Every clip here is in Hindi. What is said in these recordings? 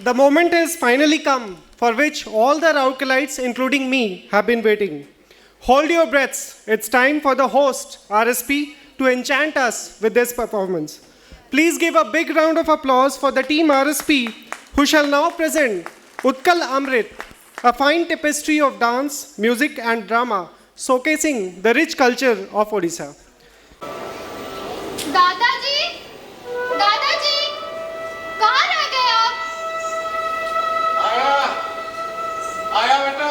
The moment has finally come for which all the Raukalites, including me, have been waiting. Hold your breaths. It's time for the host, RSP, to enchant us with this performance. Please give a big round of applause for the team RSP, who shall now present Utkal Amrit, a fine tapestry of dance, music and drama, showcasing the rich culture of Odisha. दादाजी, दादाजी, कहाँ रह गए आप? आया, आया बेटा।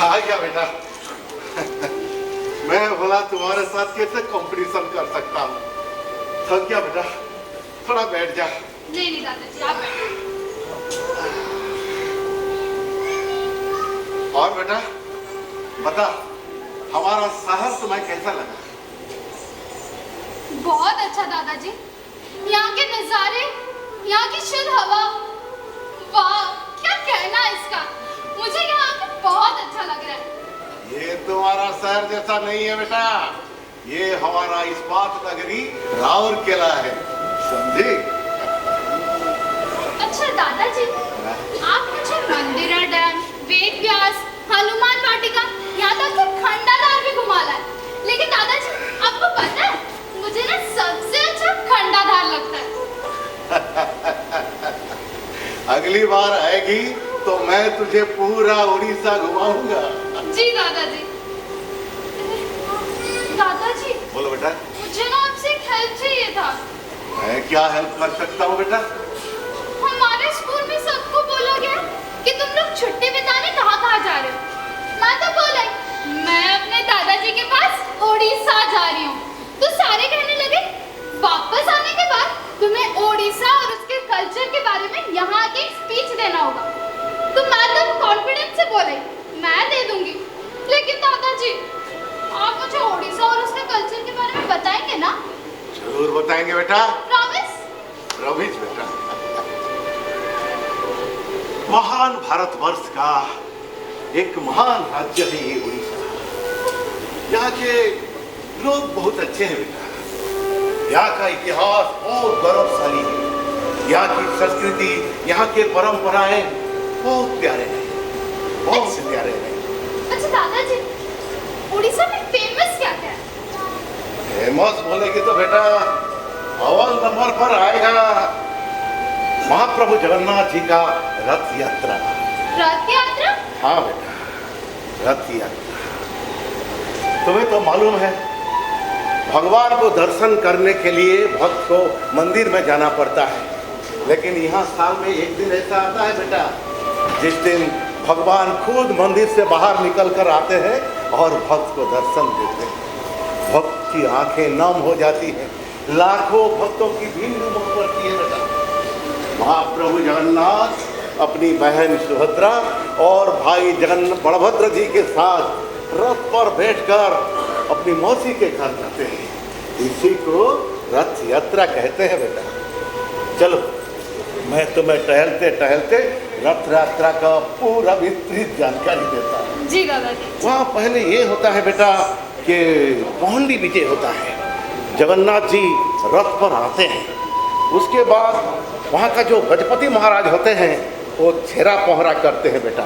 आ गया बेटा। मैं बोला तुम्हारे साथ कैसे कंपटीशन कर सकता हूँ। थक गया बेटा, थोड़ा बैठ जा। नहीं नहीं दादाजी, आप बैठो। और बेटा, बता, हमारा शहर तुम्हें कैसा लगा? बहुत अच्छा दादाजी, यहाँ के नज़ारे, यहाँ की शुद्ध हवा, वाह, क्या कहना इसका। मुझे यहाँ आके बहुत अच्छा लग रहा है। ये तुम्हारा शहर जैसा नहीं है बेटा, ये हमारा इस्पात नगरी राउरकेला है, समझी? अच्छा दादाजी, आप मुझे मंदिरा डैम, वेद व्यास, हनुमान वाटिका, यहाँ तक कि खंडाधार भी घुमा लाए। लेकिन दादाजी, आपको पता है, मुझे ना सबसे अच्छा खंडाधार लगता है। अगली बार आएगी तो मैं तुझे पूरा उड़ीसा घुमाऊंगा। जी दादाजी। दादाजी, बोलो बेटा। मुझे ना आपसे एक हेल्प चाहिए था। मैं क्या हेल्प कर सकता हूँ बेटा? हमारे स्कूल में सबको बोला गया कि तुम लोग छुट्टी बिताने कहाँ जा रहे हो। मैं तो बोला मैं अपने दादाजी के पास ओडिशा जा रही हूँ। तो सारे कहने लगे वापस आने के बाद तुम्हें ओडिशा और उसके कल्चर के बारे में यहाँ की स्पीच देना होगा। तो मैं तो कॉन्फिडेंस से बोले मैं दे दूंगी। लेकिन दादाजी, आप मुझे ओडिशा और उसके कल्चर के बारे में बताएंगे ना? जरूर बताएंगे बेटा। प्रॉमिस? प्रॉमिस बेटा। महान भारतवर्ष का एक महान राज्य है ये उड़ीसा। यहाँ के लोग बहुत अच्छे हैं बेटा। यहाँ का इतिहास बहुत गौरवशाली है। यहाँ की संस्कृति, यहाँ के परंपराएं बहुत प्यारे हैं, बहुत से प्यारे हैं। अच्छा दादाजी, उड़ीसा में फेमस क्या है? फेमस बोलेगी तो बेटा अव्वल नंबर पर आएगा महाप्रभु जगन्नाथ जी का रथ यात्रा। रथ यात्रा? हाँ बेटा, रथ यात्रा। तुम्हें तो मालूम है, भगवान को दर्शन करने के लिए भक्त को मंदिर में जाना पड़ता है। लेकिन यहाँ साल में एक दिन ऐसा आता है बेटा, जिस दिन भगवान खुद मंदिर से बाहर निकल कर आते हैं और भक्त को दर्शन देते हैं। भक्त की आंखें नम हो जाती हैं, लाखों भक्तों की भीड़ उमड़ पड़ती है बेटा। महाप्रभु जगन्नाथ अपनी बहन सुभद्रा और भाई बलभद्र जी के साथ रथ पर बैठकर अपनी मौसी के घर जाते हैं। इसी को रथ यात्रा कहते हैं बेटा। चलो, मैं तुम्हें टहलते टहलते रथ यात्रा का पूरा विस्तृत जानकारी देता हूँ। जी दादाजी। वहाँ पहले ये होता है बेटा कि पौंडी विजय होता है। जगन्नाथ जी रथ पर आते हैं। उसके बाद वहाँ का जो गजपति महाराज होते हैं वो छेरा पहरा करते हैं बेटा,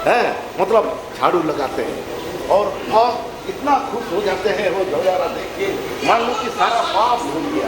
हैं, मतलब झाड़ू लगाते हैं। और भक्त इतना खुश हो जाते हैं वो नजारा देख के, मान लो कि सारा पाप भूल गया।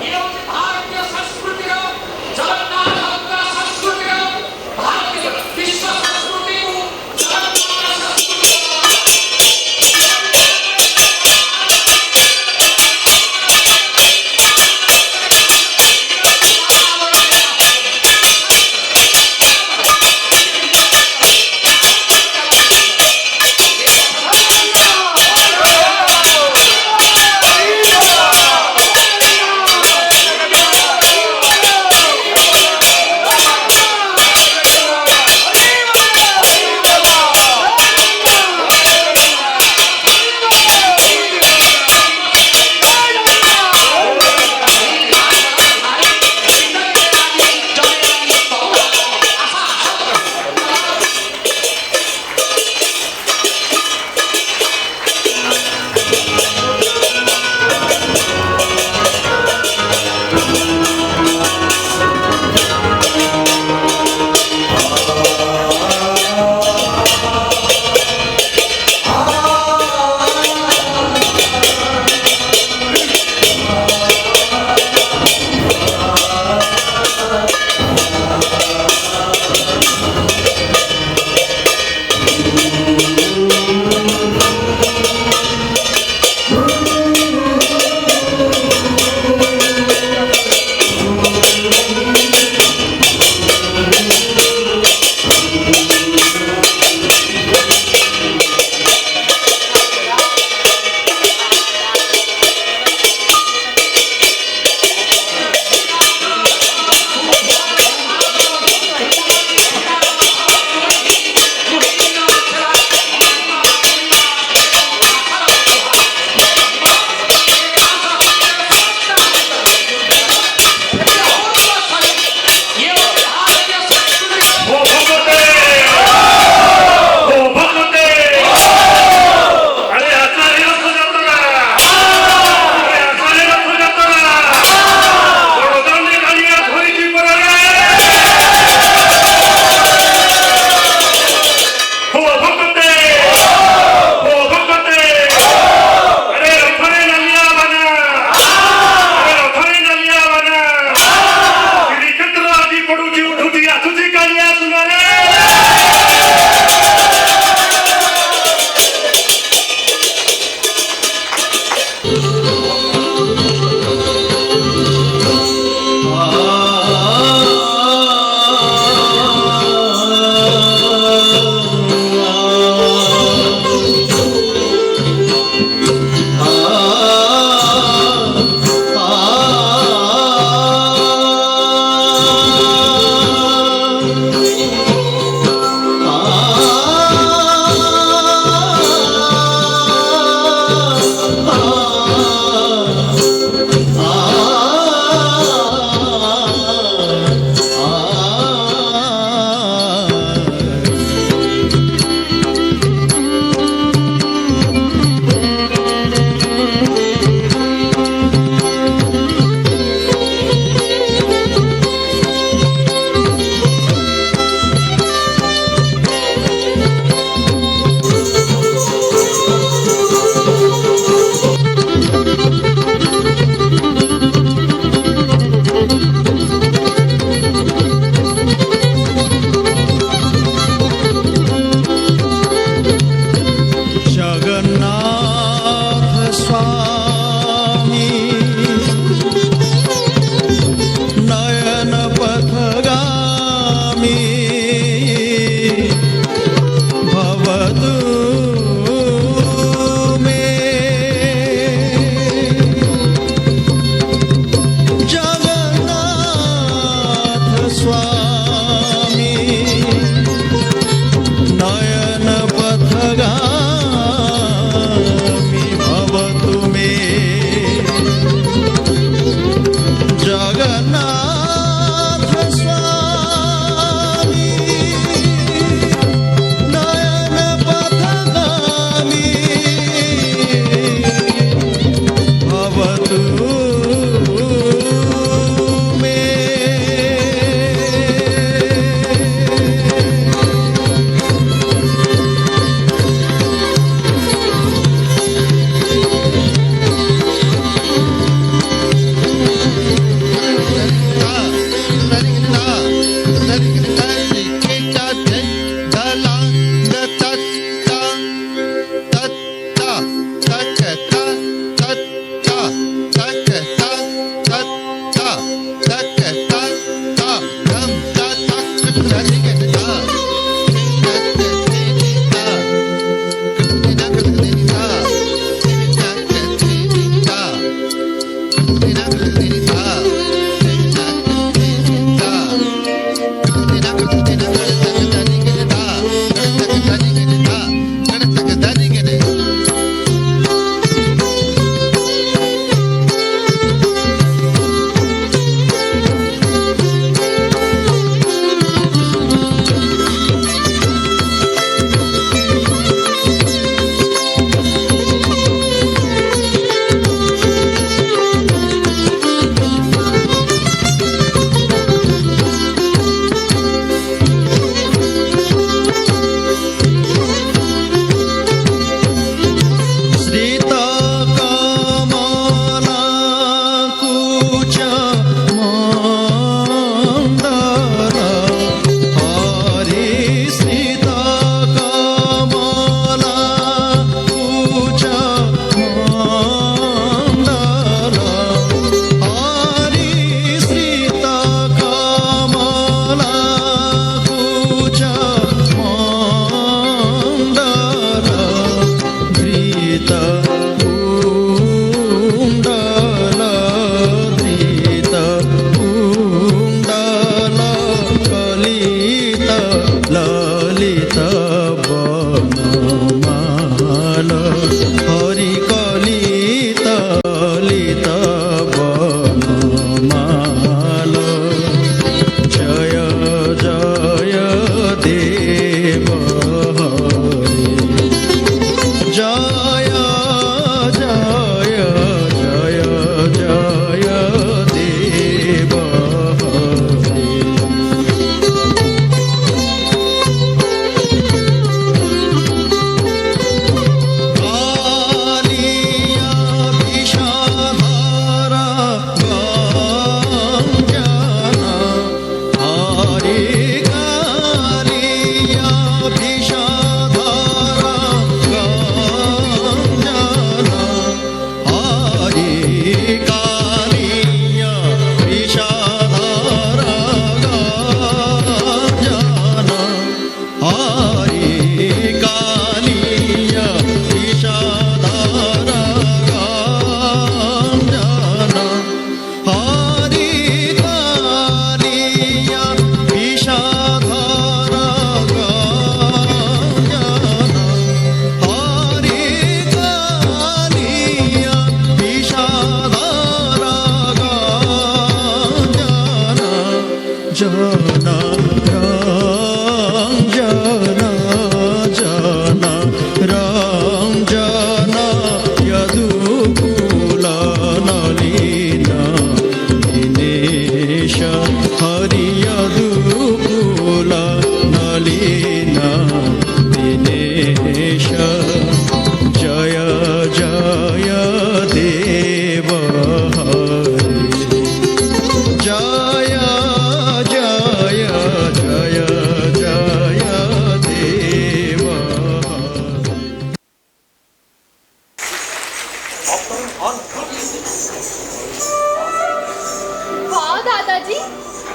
वाह दादाजी,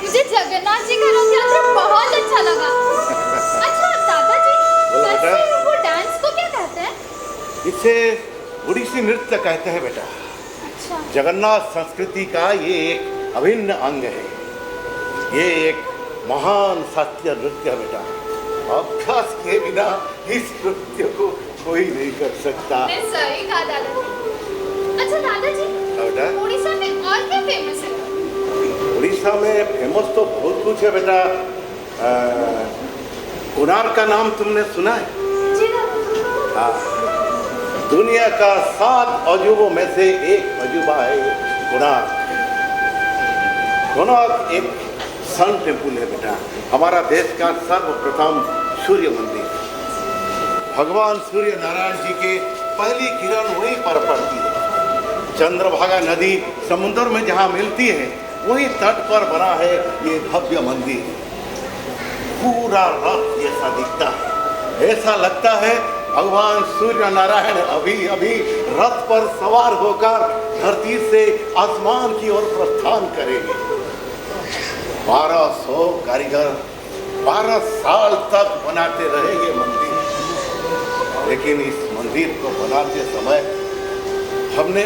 मुझे जगन्नाथ जी का रथ यात्रा बहुत अच्छा लगा। अच्छा दादाजी, बोलो बेटा। वैसे वो डांस को क्या कहते हैं? इसे ओडिसी नृत्य कहते हैं बेटा। अच्छा, जगन्नाथ संस्कृति का ये एक अभिन्न अंग है। ये एक महान शास्त्रीय नृत्य है बेटा। अभ्यास के बिना इस नृत्य को कोई नहीं कर सकता। आपने सही कहा दादाजी। अच्छा दादाजी, हाँ बेटा। उड़ीसा में और क्या फेमस है? उड़ीसा में फेमस तो बहुत कुछ है बेटा। कोणार्क का नाम तुमने सुना है? जी दादाजी। हाँ। दुनिया का 7 अजूबों में से एक अजूबा है कोणार्क। कोणार्क एक सन टेम्पल है बेटा। हमारा देश का सर्वप्रथम सूर्य मंदिर। भगवान सूर्य नारायण जी के पहली किरण वहीं पर पड़ती है। चंद्रभागा नदी समुद्र में जहाँ मिलती है वहीं तट पर बना है ये भव्य मंदिर। पूरा रथ जैसा दिखता है। ऐसा लगता है भगवान सूर्य नारायण अभी अभी रथ पर सवार होकर धरती से आसमान की ओर प्रस्थान करेंगे। 1200 कारीगर 12 साल तक बनाते रहे ये मंदिर। लेकिन इस मंदिर को बनाते समय हमने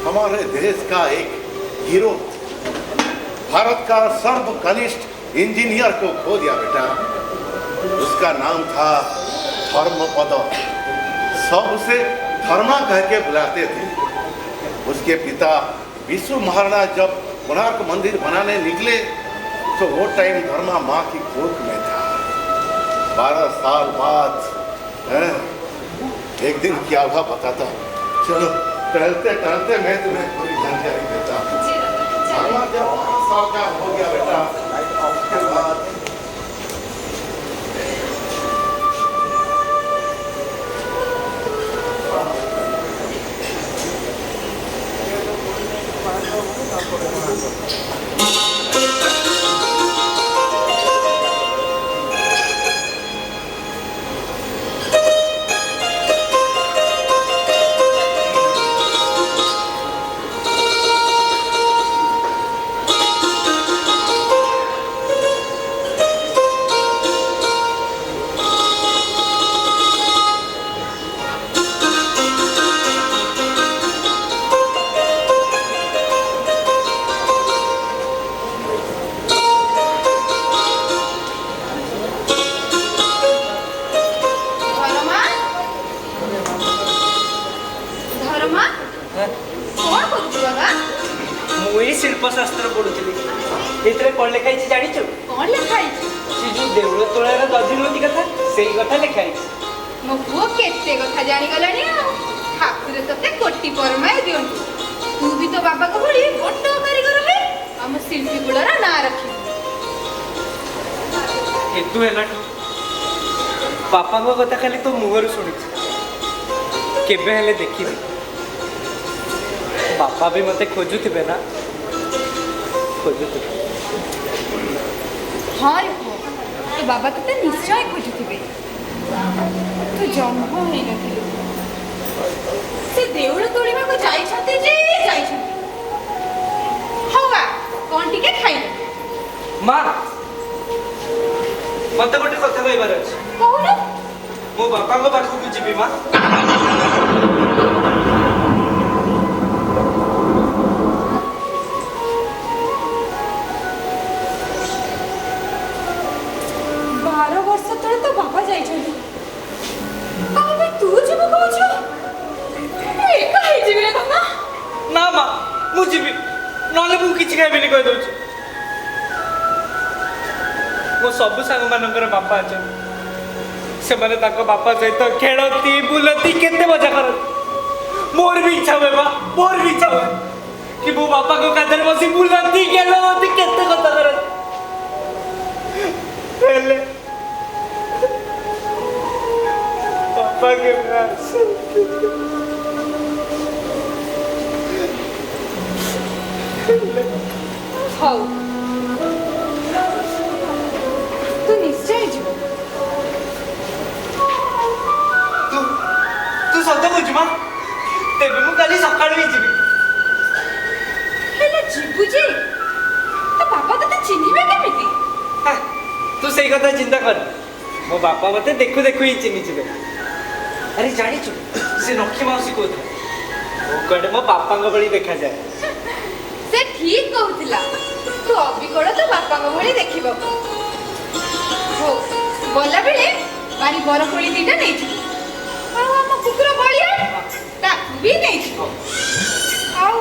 हमारे देश का एक हीरो, भारत का सर्वकनिष्ठ इंजीनियर को खो दिया बेटा। उसका नाम था धर्मपद। सब उसे धर्मा कह के बुलाते थे। उसके पिता विष्णु महाराज जब कोणार्क मंदिर बनाने निकले तो वो टाइम धर्मा माँ की कोख में था। 12 साल बाद एक दिन क्या हुआ बताता हूँ। चलो टहलते टहलते मैं तुम्हें पूरी जानकारी देता हूँ। जी दादाजी। धर्मा जब 5 साल का हो गया बेटा, उसके बाद ଶିଳ୍ପଶାସ୍ତ୍ର ପଢୁଥିଲି। ଏଥିରେ କଣ ଲେଖା ହେଇଛି ଜାଣିଛୁ? कौन लिखा है? ସେ ଯୋଉ ଦେଉଳ ତୋଳାର ଦଧିନୁତି କଥା ସେଇ କଥା ଲେଖା ହେଇଛି। ମୋ ପୁଅ କେତେ କଥା ଜାଣିଗଲାଣି ଆଉ। ଠାକୁର ତତେ କୋଟି ପରମାୟ ଦିଅନ୍ତୁ। ତୁ ବି ତୋ ବାବାଙ୍କ ଭଳି ବଡ କାରିଗର ହେ ଆମ ଶିଳ୍ପୀ କୁଳର ନାଁ ରଖିବୁ। ଏତୁ ହେଲାଠୁ ବାପାଙ୍କ କଥା ଖାଲି ତୋ ମୁହଁରୁ ଶୁଣିଛି, କେବେ ହେଲେ ଦେଖିନି। ବାପା ବି ମତେ ଖୋଜୁଥିବେ ନା? ଖୋଜୁଥିବେ। ହଁ ରେ ପୁଅ, ତୋ ବାବା ତତେ ନିଶ୍ଚୟ ଖୋଜୁଥିବେ। ତୁ ଜନ୍ମ ହେଇନଥିଲୁ, ସେ ଦେଉଳ ତୋଳିବାକୁ ଯାଇଛନ୍ତି ଯେ ଯାଇଛନ୍ତି। ହଉ ଆ କ'ଣ ଟିକେ ଖାଇବୁ? ମା, ମତେ ଗୋଟେ କଥା କହିବାର ଅଛି। କହୁନ। ମୋ ବାପାଙ୍କ ପାଖକୁ ଯିବି ମା। ତ ବାବା ଯାଇଛନ୍ତି, ଆଉ ଏବେ ତୁ ଯିବୁ କହୁଛୁ? ମୁଁ ଏକା ହେଇଯିବି ରେ ବାବା। ନା ମା, ମୁଁ ଯିବି, ନହେଲେ ମୁଁ କିଛି ଖାଇବିନି କହିଦଉଛି। ମୋ ସବୁ ସାଙ୍ଗମାନଙ୍କର ବାପା ଅଛନ୍ତି। ସେମାନେ ତାଙ୍କ ବାପା ସହିତ ଖେଳନ୍ତି, ବୁଲନ୍ତି, କେତେ ମଜା କରନ୍ତି। ମୋର ବି ଇଚ୍ଛା ହୁଏ ମା, ମୋର ବି ଇଚ୍ଛା ହୁଏ କି ମୋ ବାପାଙ୍କ କାନ୍ଧରେ ବସି ବୁଲନ୍ତି, ଖେଳନ୍ତି, କେତେ କଥା କରନ୍ତି। ହେଲେ ବାପା କେବେ ଆସନ୍ତି? ହଉ, ତୁ ନିଶ୍ଚୟ ଯିବୁ। ତୁ ସତ କହୁଛୁ ମା? तेबे मु काली सकाळ भी जीवी हेले जीबू जी तो बाबा तते चिन्हिबे केमिति हाँ, तू सही कथा चिंता कर मो बापा मते देखु देखु ही चिन्हि जिबे अरे जानी छु से नखी माउसी कोथला ओ कड़े मो बापा को बड़ी देखा जाए से ठीक कहउतिला तू अभी कोड़ तो बापा को भली देखिबो हो बोला बेले मारी बर कोली दीटा नै छु आ हम कुकुर बलिया ता भी नै छु आउ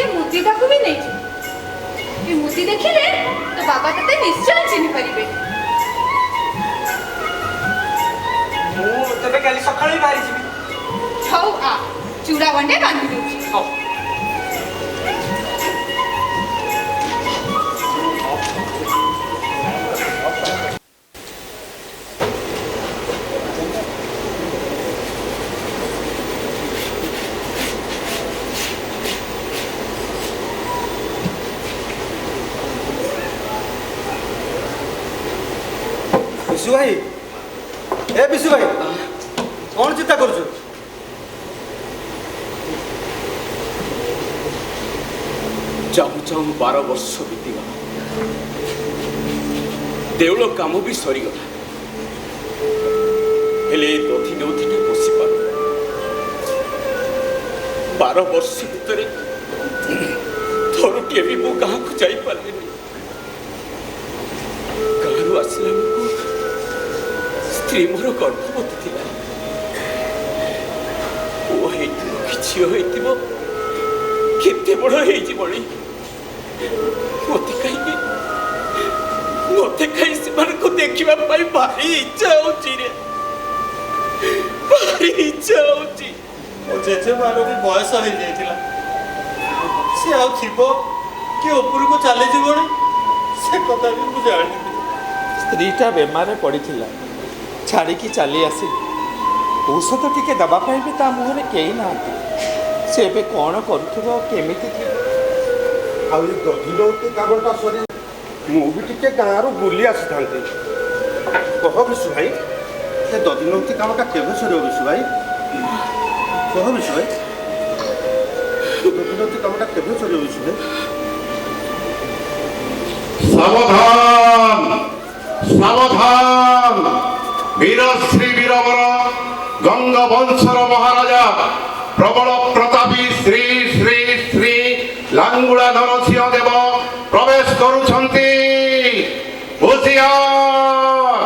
मुद्दीटा को भी नहीं थी ये मुद्दी देखिले तो बाबा तते निश्चय चिन्ह परिबे मु तबे काली सकाळ ही बाहरी जीवी हौ आ चूड़ा वंडे बांधी दउची हां विशु भाई ए विशु भाई कौन चिंता कर चाहू चाहू 12 वर्ष बीतीगला देउल काम भी सरीगला हेले दधि नौथिटा बसी पार 12 वर्ष भितर थरुटिए भी मो गाँ को जाई पारे गाँव आसला स्त्री मोर गर्भवती थिला पुओ हेइथिबो कि झियो हेइथिबो केते बड़ हेइछि बणी मते कहीं से को देखिबा पाई भारी इच्छा होची रे भारी इच्छा होची जेजे मारो भी बयस हो जाइथिला से आउ थिबो कि ऊपर को चले जीवनी से कथा भी मु जानि स्त्रीटा बेमारे पड़ीथिला छाड़ी की चली आसी औषध टिके दबा पाई भी ता मुहरे केही नांती से बे कोन करूथबो केमिति थी ଆଉ ଏ ଦଧିନଉତି କାମଟା ସରି ମୁଁ ବି ଟିକେ ଗାଁରୁ ବୁଲି ଆସିଥାନ୍ତି କହ ବିଶୁ ଭାଇ ସେ ଦଧିନଉତି କାମଟା କେବେ ସରିବ ବିଶୁ ଭାଇ କହ ବିଶୁ ଭାଇ ଦଧିନଉତି କାମଟା କେବେ ସରିବ ବିଶୁ ଭାଇ ସାବଧାନ ସାବଧାନ ବୀର ଶ୍ରୀ ବୀରବର ଗଙ୍ଗବଂଶର ମହାରାଜା ପ୍ରବଳ ପ୍ରତାପୀ ଶ୍ରୀ ଶ୍ରୀ ଶ୍ରୀ ଲାଙ୍ଗୁଳା ଧନସିଂହ ଦେବ ପ୍ରବେଶ କରୁଛନ୍ତି ହୁସିଆର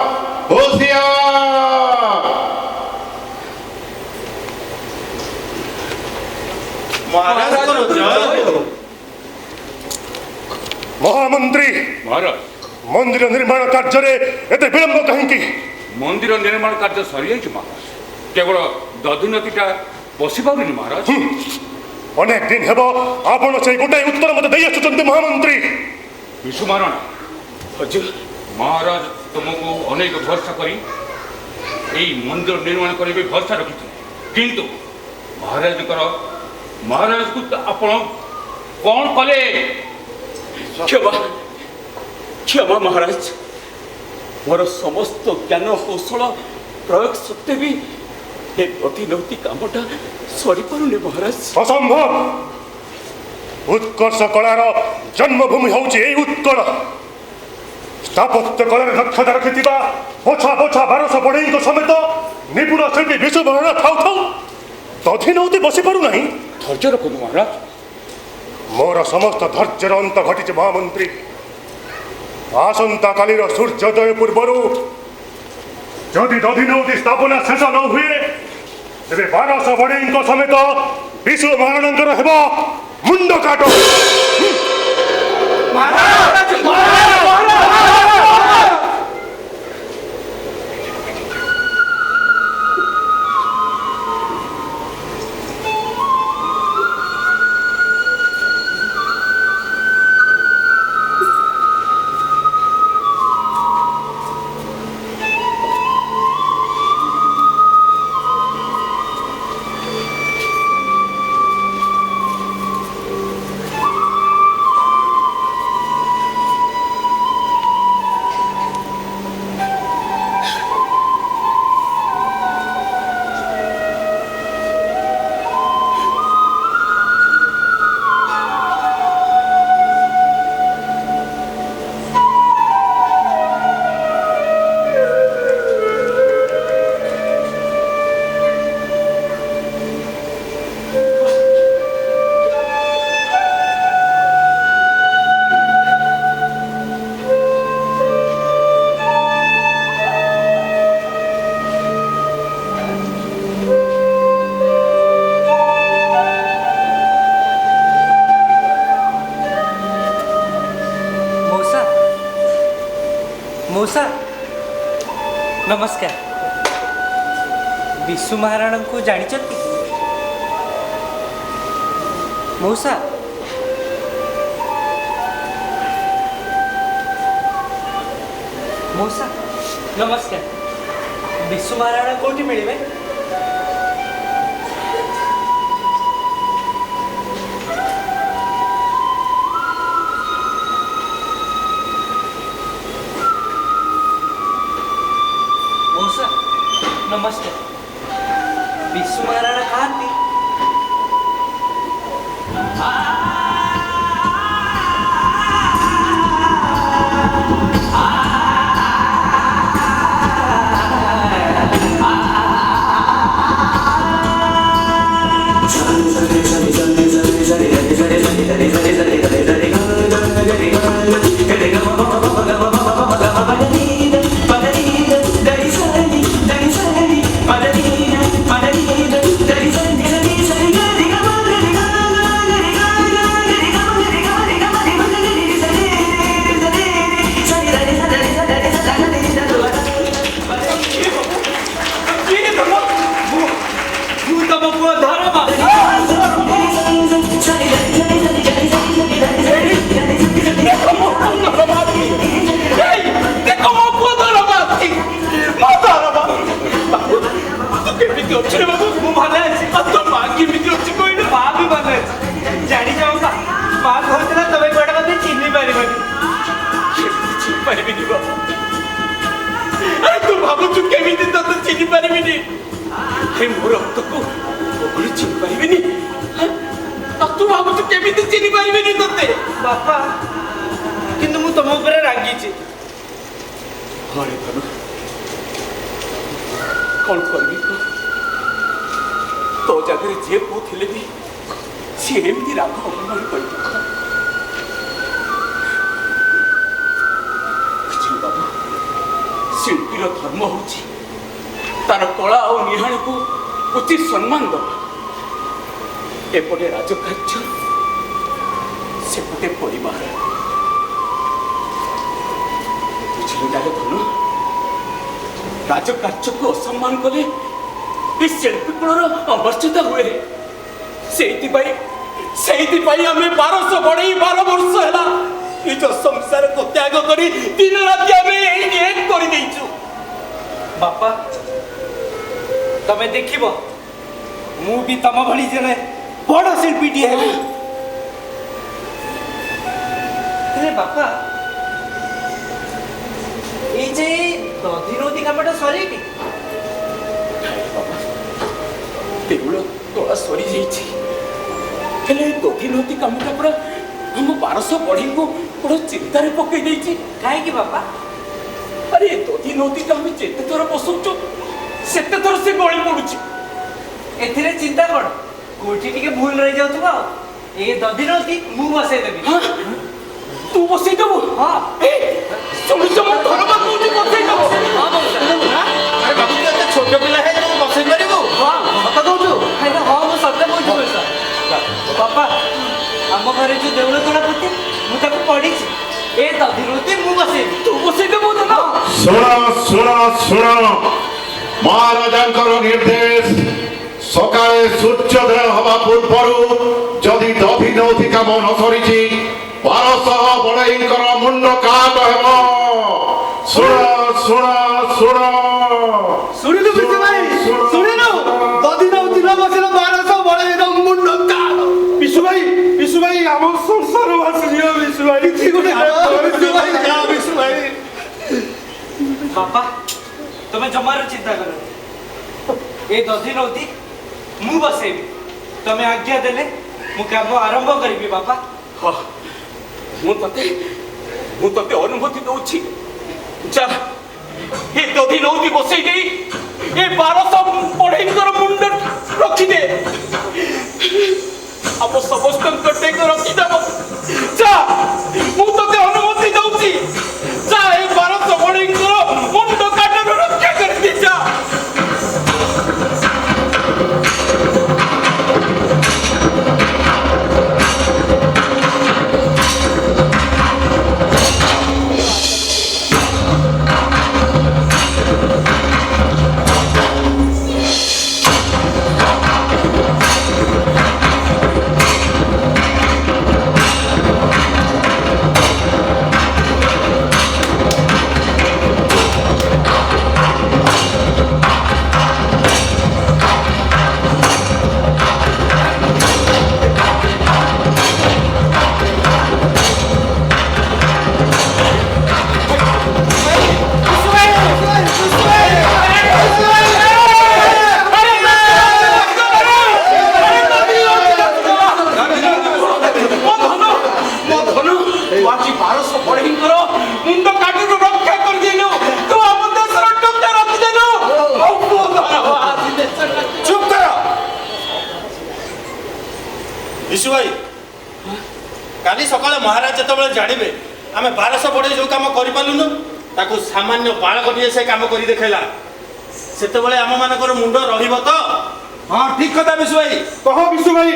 ହୁସିଆର महामंत्री महाराज मंदिर निर्माण कार्य एते विलंब कहीं मंदिर निर्माण कार्य सरी जाइछ महाराज केवल दधुनतीटा बसी पारुनी महाराज अनेक दिन हेब आपण से गोटे उत्तर मत दे आछुचंती महामंत्री विशु महाराणा हजूर महाराज तुमको अनेक भरोसा करी यही मंदिर निर्माण करने भरोसा रखी किंतु महाराज को आपण कौन कले क्षमा क्षमा महाराज मोर समस्त ज्ञान कौशल प्रयोग सत्वे भी ये दधिनौती कामटा सरी पारुने महाराज असंभव उत्कर्ष कलार जन्मभूमि होउची एई उत्कल स्थापत्य कलार दक्षता रखिथिबा पोछा पोछा 1200 बढ़ई समेत निपुण शिल्पी विश्व महाराणा थाउ थाउ दधिनौती बसी पारु नहीं धैर्य रखु महाराज मोर समस्त धैर्यर अंत घटी महामंत्री आसंता कालीर सूर्योदय पूर्वर जदि दधिनौती स्थापना शेष न हुए तेरे 1200 बढ़ई समेत विश्व महाराणा हेब मुंड काट मौसा नमस्कार। विशु महाराणा को जानिछंती मौसा? मौसा नमस्कार। विशु महाराणा कोठी मिलिबे? मौसा नमस्कार। विशु महाराणा कहांती? बापा किंतु मु तुम ऊपर रागी कौन करबी तो जगह जे पु थिले भी सी एमती राग अपमान कर बाबू शिल्पीर धर्म हूँ तार कला और निहाण को उचित सम्मान दवा एपटे राजकार्य सेपटे परिवार बुझे धन राजकार्य को असम्मान कले शिल्पी कूलर अमर्यादा हुए से आम 1200 बढ़े 12 वर्ष है निज संसार को त्याग कर दिन राति आम कर बापा तमें देख मु भी तम भली जने बड़ शिल्पीटी है बापा ये दधि नदी कामटा सरी देउल तोला सरी जाइए दधि नदी कामटा पूरा हम 1200 बढ़ी को पूरा चिंतार पकई कहीं बापा अरे दधि नदी का हमें जिते थर बसौच सेते थर से गली पड़ुची एथिरे चिंता कौन कोठी टिके भूल रही जाउथबा ए दधि नदी मु बसई देबी। हां तू बसई देबो? हां ए सुन सुन घर बा कोठी बसई देबो? हां मौसा अरे बाबू तू एते छोट पिला है तू बसई परिबो? हां सत कहू हां हां मु सत कहू मौसा। बापा हम घरे जो देउल तोड़ा पुती मु ताको पड़ी ए दधि नदी मु बसई तू बसई देबो ना? सुनो सुनो सुनो महाराजांकर निर्देश सकाळे सूर्योदय हवा पूर्व जदि दधि नदी काम न सरी 1200 बढ़ईकर मुंड काट हेबो। सुनो सुनो सुनो सुनिलु बिशु भाई सुनिलु दधि नदी न बसिल 1200 बढ़ईर मुंड काट। बिशु भाई हम संसार वासियो बिशु भाई किछि गोटे बिशु भाई बापा तुम्हें जमार चिंता करो ए दधि नदी मु बसेबी तुम्हें आज्ञा देले मु काम आरंभ करी बापा। हाँ मु तते अनुमति दउछि जा ए दधि नदी बसई दे ए 1200 बढ़ईकर मुंड रखी दे आप समस्त कटे को रखी दब जा मु तते अनुमति दउछि जा ए 1200 बढ़ईकर मुंड काटन रक्षा कर दे जा। ବିଶୁ ଭାଇ କାଲି ସକାଳେ ମହାରାଜ ଯେତେବେଳେ ଜାଣିବେ ଆମେ 1200 ବଢ଼େଇ ଯେଉଁ କାମ କରିପାରିଲୁନୁ ତାକୁ ସାମାନ୍ୟ ବାଳକଟିଏ ସେ କାମ କରି ଦେଖେଇଲା ସେତେବେଳେ ଆମମାନଙ୍କର ମୁଣ୍ଡ ରହିବ ତ? ହଁ ଠିକ କଥା ବିଶୁ ଭାଇ। कह विशु भाई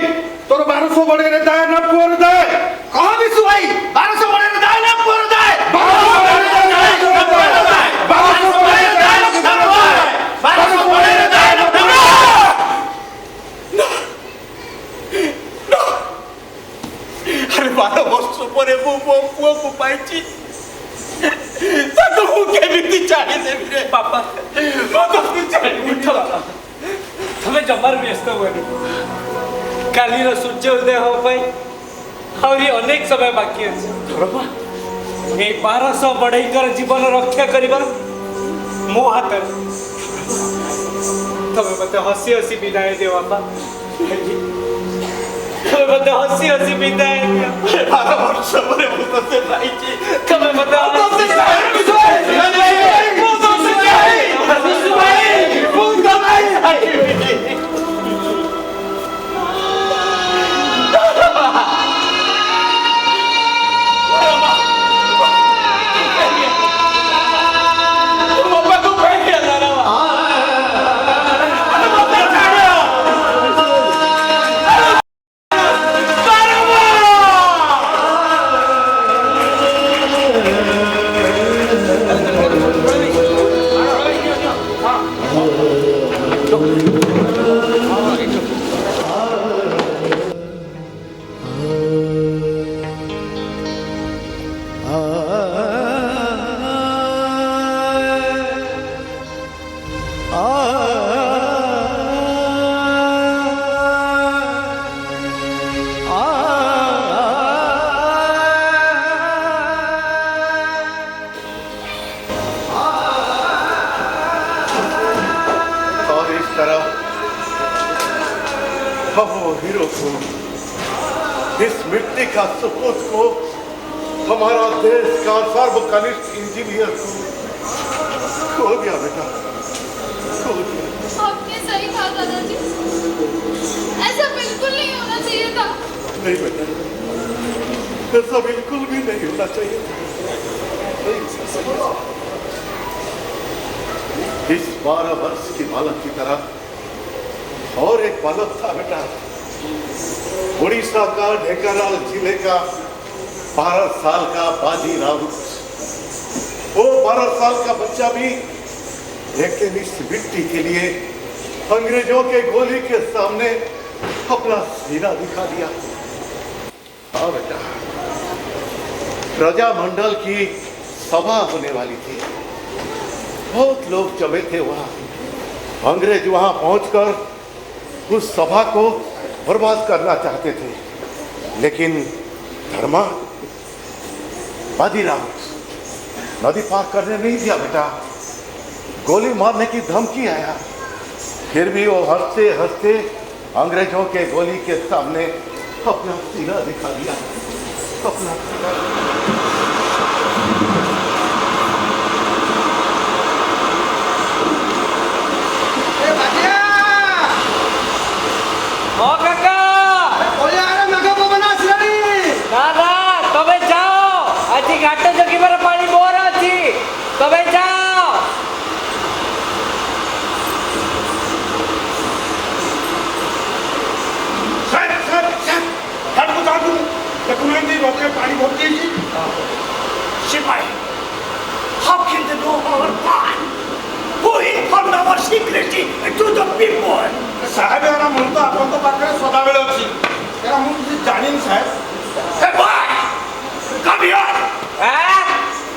तोर 1200 बड़े रे दाए ना पुअर दाए କହ ବିଶୁ ଭାଇ 1200 ବଢ଼େଇରେ ଦାଏ ନା ପୁଅର ଦାଏ? 1200 बड़े रे दाए ना पुअर दाए 1200 बड़े रे दाए ना पुअर दाए 1200 बड़े रे दाए ना पुअर अरे 12 वर्ष पर मो पुओ को पाइछि ताको मु केमिति छाड़ी देबी रे बापा मो तो छाड़ी उठ बापा तमें जमार व्यस्त हुए कालीर सूर्य उदय हो पाई आहरी अनेक समय बाकी अच्छे ये 1200 बढ़ईकर जीवन रक्षा करवा मो हाथ तमें मत हसी हसी विदाय दे बापा तमें मत हसी हसी विदाय दियो 12 वर्ष पर मु तो पाइछि तमें मत हसी ବିଶୁ ଭାଇ ମୁଁ ଦୋଷ ଚାହି ବିଶୁ ଭାଇ ମୁଁ ଦୋଷ और इस तरह हम वो हीरो को इस मिट्टी का सपूत को हमारा देश का सर्वकनिष्ठ इंजीनियर को खो दिया बेटा खो दिया। आपने सही कहा दादाजी ऐसा बिल्कुल नहीं होना चाहिए था नहीं बेटा ऐसा बिल्कुल भी नहीं होना चाहिए इस 12 वर्ष की बालक की तरह और एक बालक था बेटा उड़ीसा का ढेंकानाल जिले का 12 साल का बाजी राउत वो 12 साल का बच्चा भी लेकिन इस मिट्टी के लिए अंग्रेजों के गोली के सामने अपना सीना दिखा दिया। हाँ बेटा प्रजामंडल की सभा होने वाली थी बहुत लोग जमे थे वहां अंग्रेज वहां पहुंचकर उस सभा को बर्बाद करना चाहते थे लेकिन धर्मा बाजीराव नदी पार करने नहीं दिया बेटा गोली मारने की धमकी आया फिर भी वो हंसते हंसते अंग्रेजों के गोली के सामने अपना सीना दिखा दिया अपना सीना ओ काका दादा तबे जाओ आज घाट जगिबार पानी बोर अछि तबे जाओ पानी भर्ती सिपाही how can they know our plan who informed our secrecy to the people साहेब यार मुझे तो अपन तो पाकर सदाबेले अछि यार मुझे किसी जानिन साहेब hey boy come here A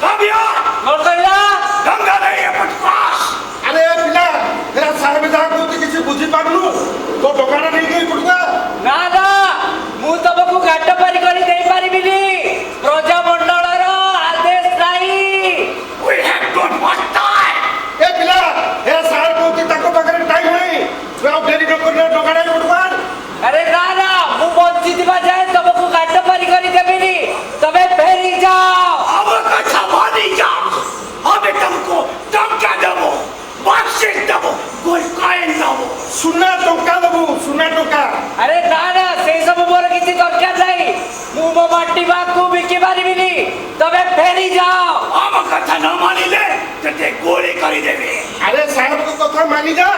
come here मोर कहिला गंगा नहीं है but cross अरे पिला मेरा साहेब जा को किसी बुझी पागलू तो दुकान नहीं गई कुड़गा ना ना मु तबको घाट पारी करी देई पारिबिनी प्रजा मंडलर आदेश नाही we have got much time ए पिला ए साहेब को कि ताको पाकर टाइम नहीं तो आप देरी न करना दुकान नहीं कुड़गा अरे ना ना मु बंची दिबा जाए तबको घाट पारी करी देबिनी तबे फेरी जाओ अब कथा मानी जा अबे तुमको धमका देबो बख्शिश देबो कोई काइन देबो सुना टोका दबू सुना टोका अरे ना ना से सब मोर किछि बाटिबा को बिकी पारिबिनी तबे फेरी जाओ आम कथा न मानिले तते गोली करी देबे अरे साहब को कथा मानी जा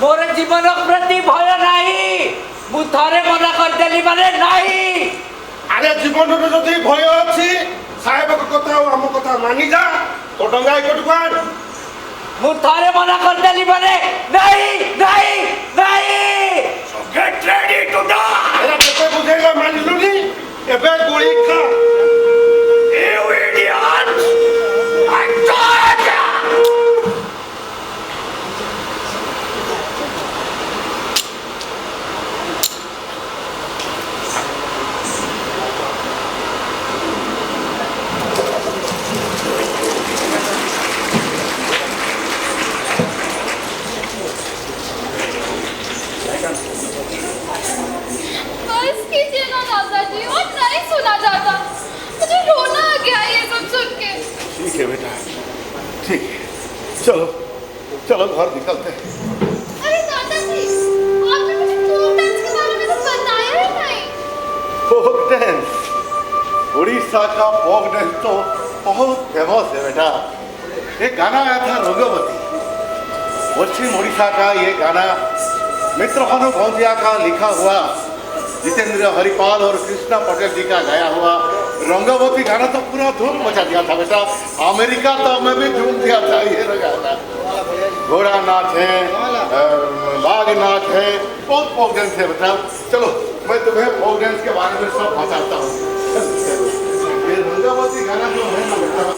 मोर जीवन प्रति भय नाही मु थरे मना कर देली माने नाही अरे जीवन रो जदी भय अछि साहब को कथा हम कथा मानी जा तो डंगा इकट कर मु थरे मना कर देली माने नाही नाही नाही so get ready to die अरे केते बुझेगा मान लुनी एबे गोली खा यू इडियट आई टॉक बस कीजिए ना दादाजी और नहीं सुना जाता मुझे रोना आ गया ये सब सुन के ठीक है बेटा ठीक है चलो चलो घर निकलते हैं अरे दादाजी आपने मुझे फोक डांस के बारे में तो बताया ही नहीं फोक डांस उड़ीसा का फोक डांस तो बहुत फेमस है बेटा ये गाना आया था रंगवती पश्चिम उड़ीसा का ये गाना मित्रभानु भौजिया का लिखा हुआ जितेंद्र हरिपाल और कृष्णा पटेल जी का गाया हुआ रंगवती गाना तो पूरा धूम मचा दिया था बेटा अमेरिका तो में भी धूम दिया था ये गाना घोड़ा नाच है बाघ नाच है बहुत फोक डांस है बेटा चलो मैं तुम्हें फोक डांस के बारे में सब बताता हूँ ये रंगवती गाना जो है ना बेटा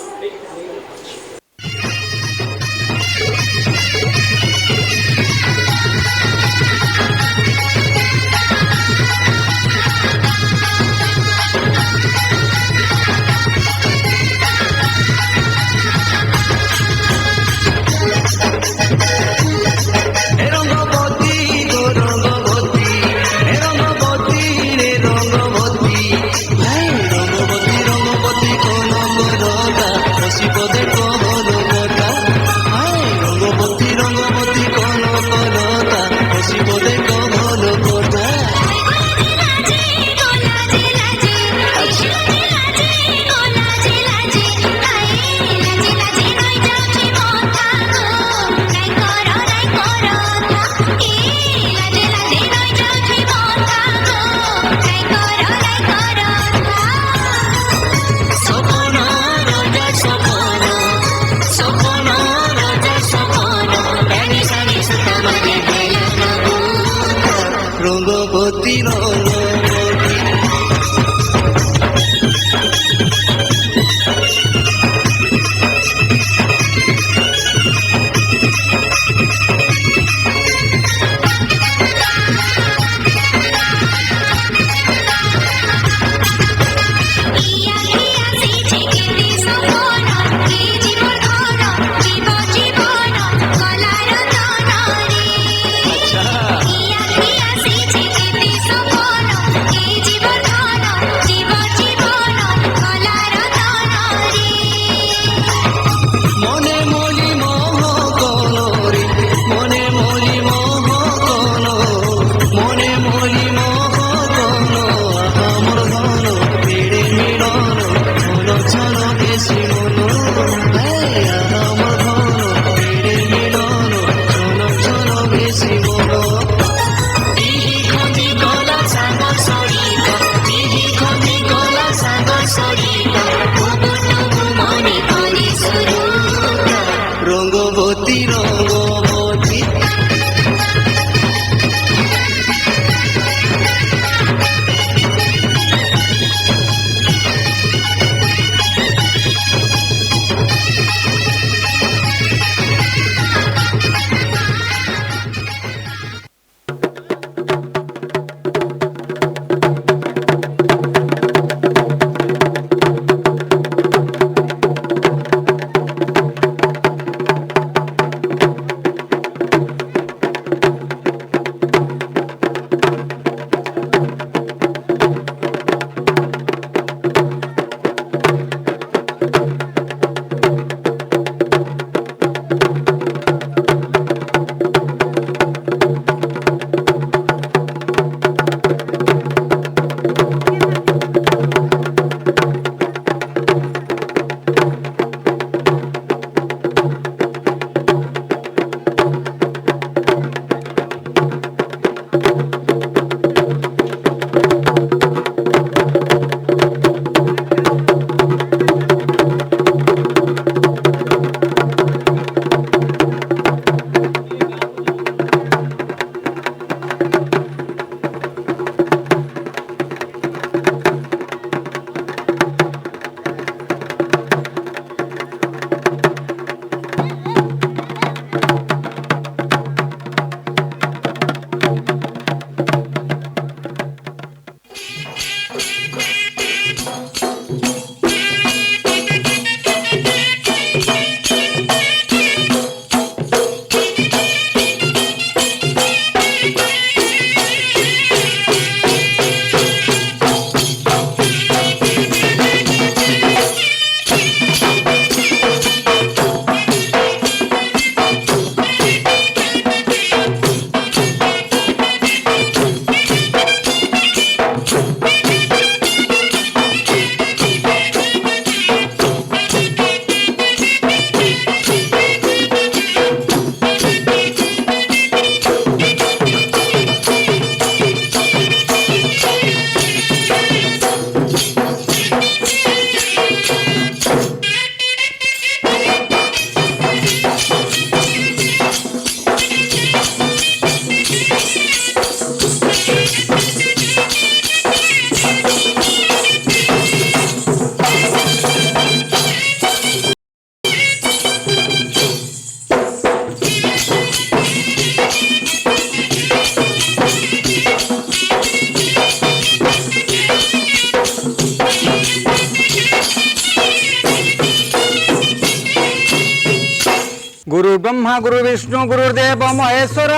गुरु ब्रह्मा गुरु विष्णु गुरुदेव महेश्वर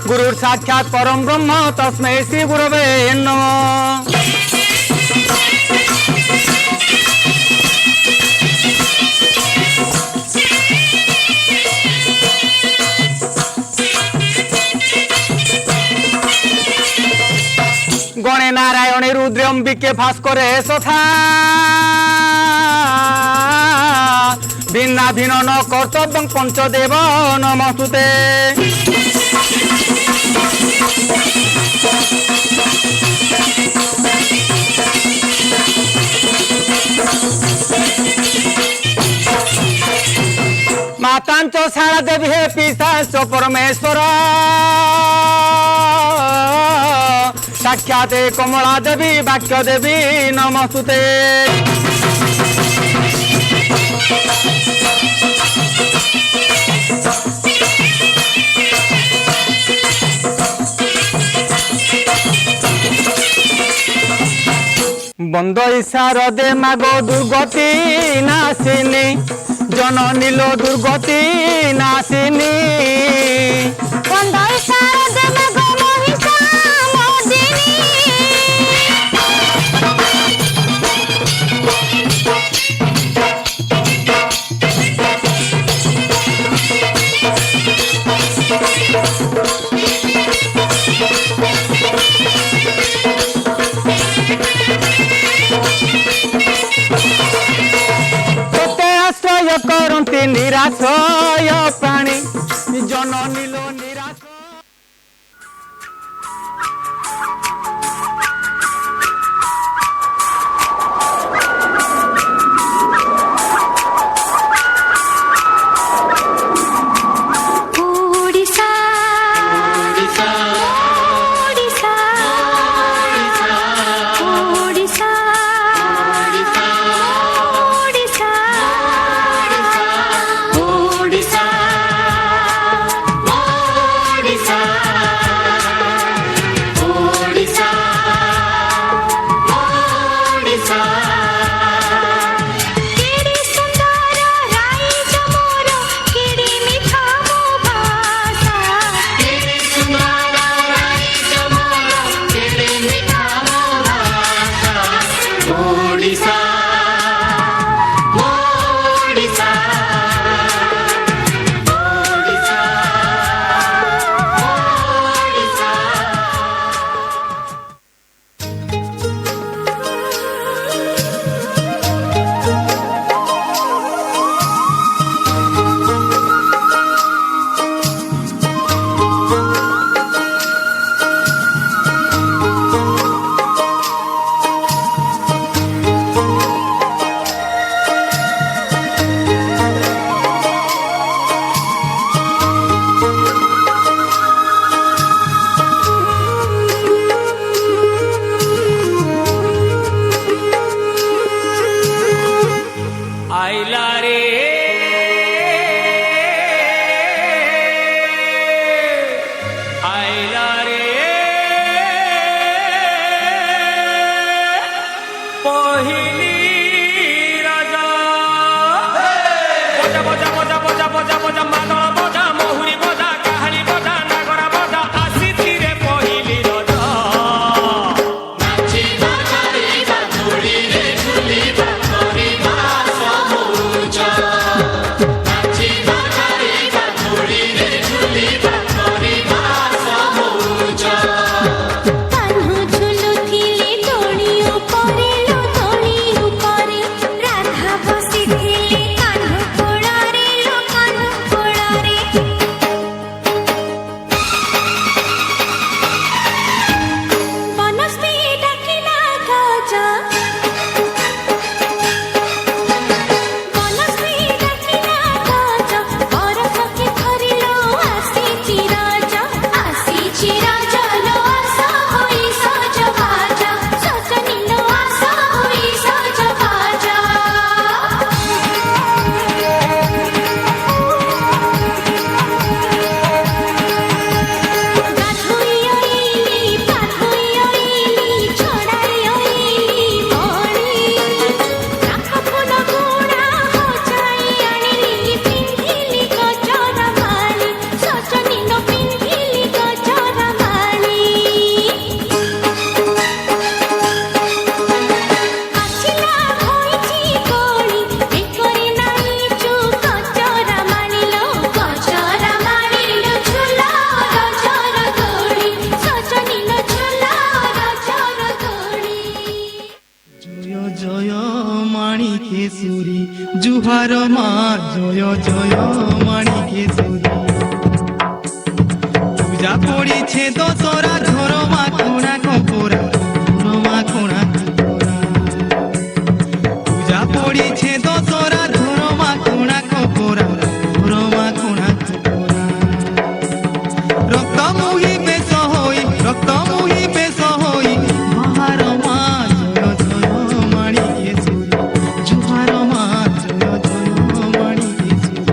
गुरु साक्षात परम ब्रह्म तस्मै श्री गुरवे नमः। गणे नारायणे रुद्रे अंबिके भास्करे सथा भिन्ना भिन्न न कर्तव्यं पंचदेव नमस्तुते। मातांच शारदा देवी हे पिताच परमेश्वर साक्षात कमला देवी वाक्य देवी नमस्तुते। बंद इशारदे मागो दुर्गति नाशिनी जननी लो दुर्गति नाशिनी। बंद इशारदे मागो महिषा मोदिनी। आश्रय करती निराश्रय प्राणी जननी लो निराश। জয় জয় মানিকেশ্বরী পূজা পড়িছে দশরা ধরমা কোনা কপরা ধরমা কোনা কপরা পূজা পড়িছে দশরা ধরমা কোনা কপরা ধরমা কোনা কপরা রক্ত মুহি বেশ হই রক্ত মুহি বেশ হই মহার মা জয় জয় মানিকেশ্বরী জুহার মা জয় জয় মানিকেশ্বরী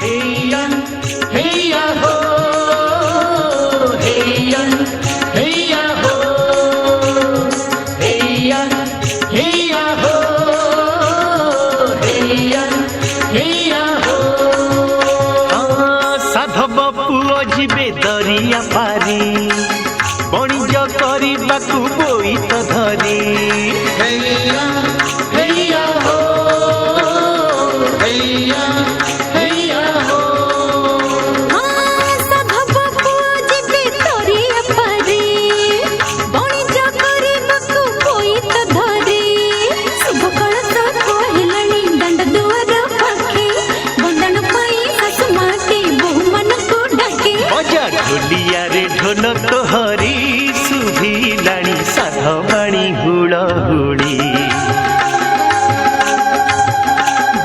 हैया हैया हो हैया हैया हो हैया हैया हो हैया हैया हो साधव पुओ जिबे दरिया पारी बणिज करबाकू बोईत धरी हैया हैया हो हैया हैया हो साधव पुओ जिबे दरिया पारी बणिज करबाकू बोईत धरी शुभ कलश कहलानी दंड दुआर पाखे बंदन पाई सासु माटी बहु मन को डाके बजा ढोलिया रे ढोल तोहरी सुभिलाणी साधवाणी हुड़हुड़ी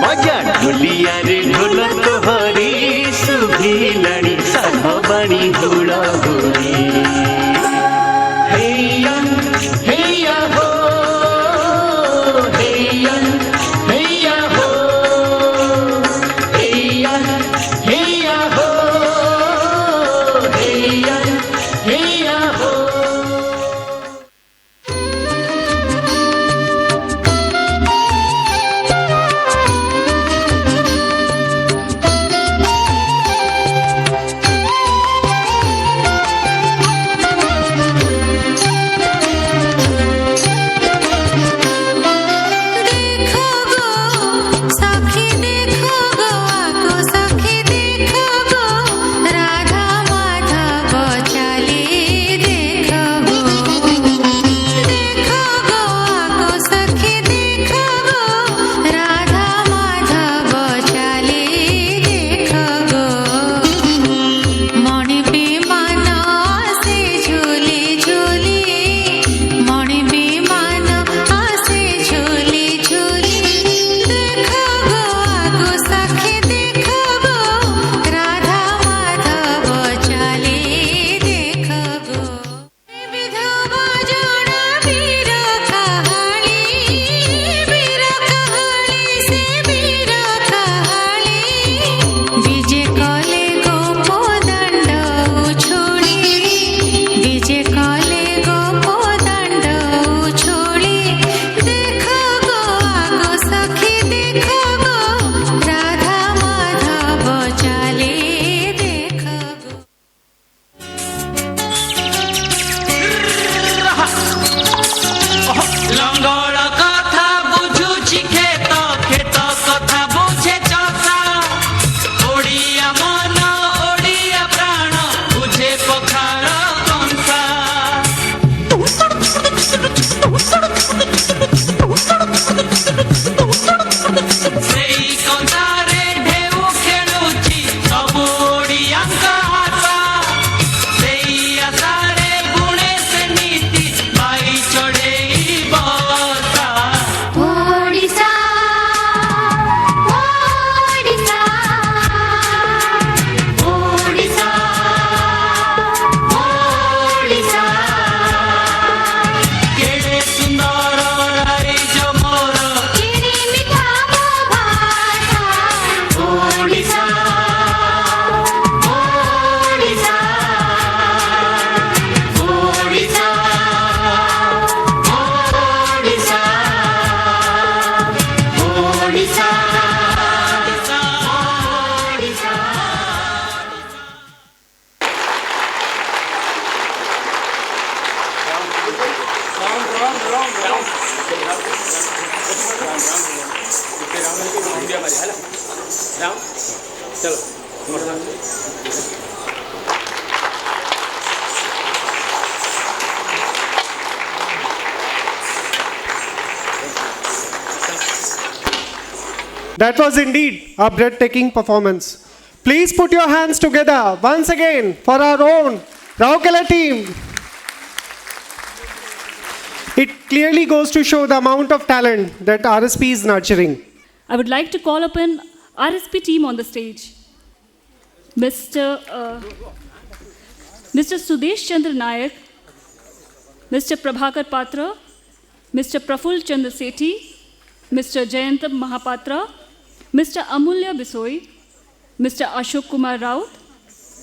बजा ढोलिया रे ढोल तोहरी सुभिलाणी साधवाणी हुड़हुड़ी हैया हैया हो हैया हैया हो हैया हैया हो हैया हैया हो देखो गो सखी देखो गो आको सखी देखो गो राधा माधव चले देखो गो आको सखी देखो गो राधा माधव चले देखो गो मणि विमान से झूले झूले मणि विमान आसे झूले झूले देखो गो आको सखी देखो गो राधा माधव चले देखो गो विधवा जोड़ा वीर कहानी से वीर कहानी विजय कले गोपो दंड उछोड़ी विजय कले गोपो दंड उछोड़ी देखो गो आको सखी देखो गो राधा माधव चले देखो गो लंगड़ कथा बुझुछि खेत खेत कथा बुझे चषा ओडिया मन ओडिया प्राण बुझे पखार कंसा सेई कंसारे ढेउ खेलुछि सबु ओडियाଙ୍କ आशा सेई आशारे गुणे से नीति बाई चढ़ेई बसा ओडिशा ओडिशा ओडिशा ओडिशा केड़े सुंदर राइज मोर किनी मिठा मो भाषा Odisha Odisha Odisha Odisha Odisha That was indeed a breathtaking performance. Please put your hands together once again for our own Raukela team. It clearly goes to show the amount of talent that RSP is nurturing. I would like to call upon RSP team on the stage. Mr. Sudesh Chandra Nayak, Mr. Prabhakar Patra, Mr. Praful Chandra Sethi, Mr. Jayantam Mahapatra, Mr. Amulya Bisoi, Mr. Ashok Kumar Raut,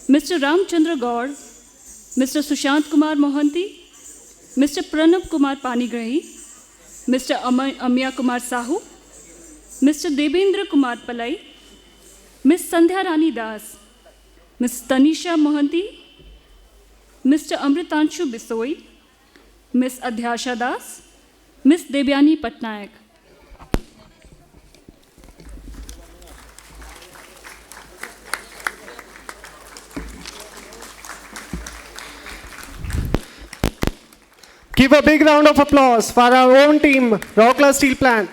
Mr. Ramchandra Gaur, Mr. Sushant Kumar Mohanty, Mr. Pranab Kumar Panigrahi, Mr. Amya Kumar Sahu, Mr. Debendra Kumar Palai, Ms. Sandhya Rani Das, Ms. Tanisha Mohanty, Mr. Amritanshu Bisoi, Ms. Adhyasha Das, Ms. Devyani Patnaik. Give a big round of applause for our own team, Rourkela Steel Plant.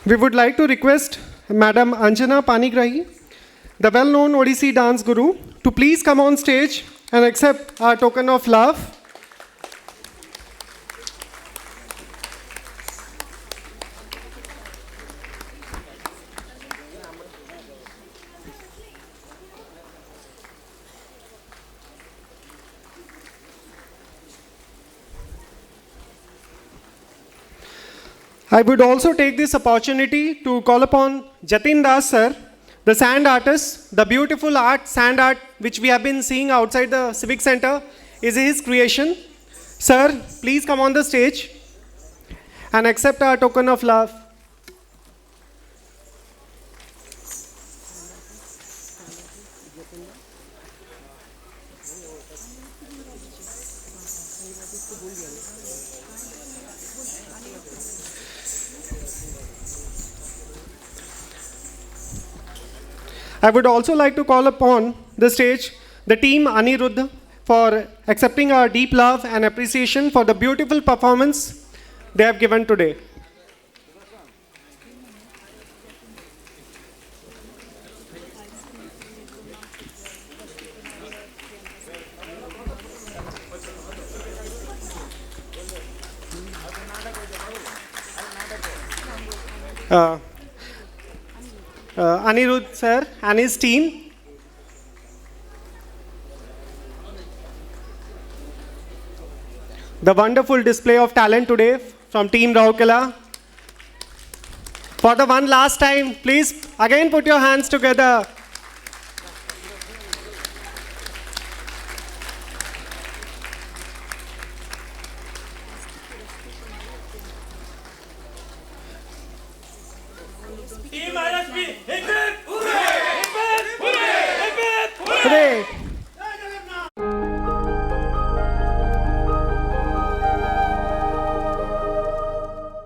We would like to request Madam Anjana Panigrahi, the well-known Odissi dance guru, to please come on stage and accept our token of love. I would also take this opportunity to call upon Jatin Das sir, the sand artist. The beautiful sand art which we have been seeing outside the Civic Center is his creation. Sir, please come on the stage and accept our token of love. I would also like to call upon the stage the team Aniruddha for accepting our deep love and appreciation for the beautiful performance they have given today. Anirudh sir and his team. The wonderful display of talent today from Team Rourkela. For the one last time, please again put your hands together